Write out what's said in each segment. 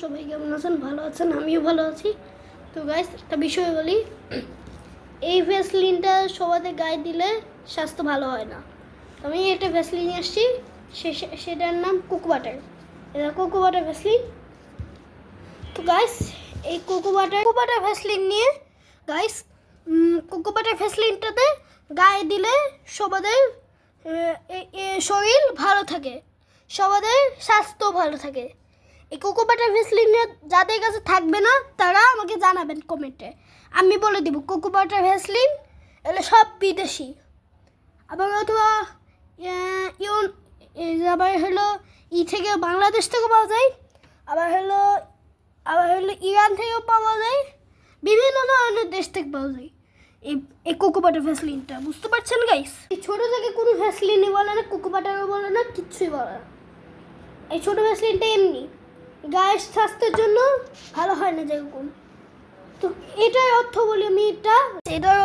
সবাই কেমন আছেন? ভালো আছেন? আমিও ভালো আছি। তো গাইস, একটা বিষয় বলি, এই ভ্যাসলিনটা সবাদের গায়ে দিলে স্বাস্থ্য ভালো হয় না। তো আমি একটা ভ্যাসলিন নিয়ে আসছি, সেটার নাম কোকো বাটার। এটা কোকো বাটার ভ্যাসলিন। তো গাইস, এই কোকো বাটার ভ্যাসলিন নিয়ে গাইস, কোকো বাটার ভ্যাসলিনটাতে গায়ে দিলে সবাদের শরীর ভালো থাকে, সবাদের স্বাস্থ্য ভালো থাকে। এই কোকো বাটার ভ্যাসলিন যাদের কাছে থাকবে না তারা আমাকে জানাবেন কমেন্টে, আমি বলে দিব কোকো বাটার ভ্যাসলিন এগুলো সব বিদেশি। আবার অথবা আবার হলো থেকে বাংলাদেশ থেকেও পাওয়া যায়, আবার হলো ইরান থেকেও পাওয়া যায়, বিভিন্ন ধরনের দেশ থেকে পাওয়া যায় এই কোকো বাটার ভ্যাসলিনটা। বুঝতে পারছেন গাইস? এই ছোটো থেকে কোনো ভ্যাসলিনই বলে না, কোকো বাটারও বলে না, কিচ্ছুই বলে না। এই ছোটো ভ্যাসলিনটা এমনি গায়ের স্বাস্থ্যের জন্য ভালো হয় না যেরকম। তো এটার অর্থ বলি আমি, এটার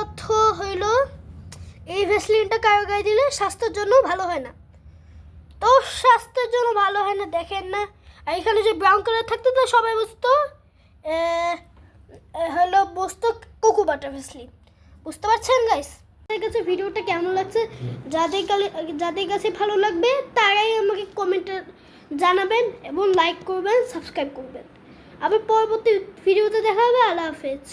অর্থ হইল এই ভ্যাসলিনটা কারো গায়ে দিলে স্বাস্থ্যের জন্য ভালো হয় না। তো স্বাস্থ্যের জন্য ভালো হয় না দেখেন না, আর এখানে যে ব্রাউন কালার থাকতো তো সবাই বুঝতো কোকো বাটার ভ্যাসলিন। বুঝতে পারছেন গাইস? আপনাদের কাছে ভিডিওটা কেমন লাগছে? যাদের কাছে ভালো লাগবে তারাই আমাকে কমেন্টে জানাবেন এবং লাইক করবেন, সাবস্ক্রাইব করবেন। আবার পরবর্তী ভিডিওতে দেখা হবে। আল্লাহ হাফেজ।